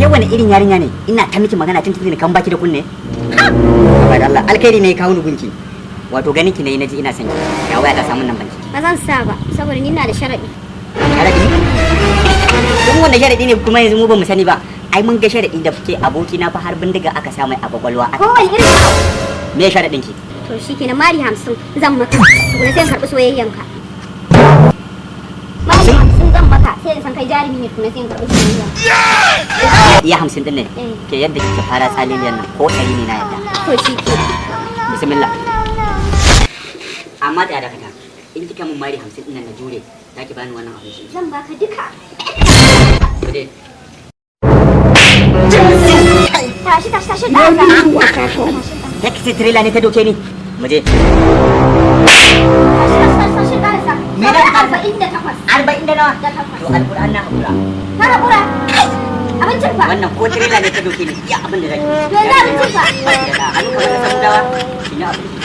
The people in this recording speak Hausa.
ke wani irin yarinya ne ina ta miki magana tun tuni kan baki da kunne ba da Allah alkhairi ne kawo ni gunki wato ganin ki ne naji ina son ki ya waya ka samu nan banki ba zan sa ba saboda ni ina da sharadi don wanda sharadi ne kuma yanzu mu ba mu sani ba ai mun ga sharadi da fice aboki na fa har bindiga aka samu a kwakwalwa ko wani irin me sharadin ki to shikenan mari 50 zan maka kuma sai karbi soyayyanka mari 50 zan maka sai in san kai jarumi ne kuma sai in karbi soyayyanka iya 50 din ne ke yadda kike fara tsaliliyan nan ko 100 ne na yadda to shike bismillah amma da dakata in kika mun mari 50 din nan na jure zaki bani wannan abin shi zan baka duka gode tashi taxi trailer ne ta doke ni muje tashi me da 48 40 da nawa to alquran na hakura ka hakura abincin fa wannan ko trailer ne ta doke ni ya abin da zaki to yanzu abincin fa an kuma da samudawa shi ne abin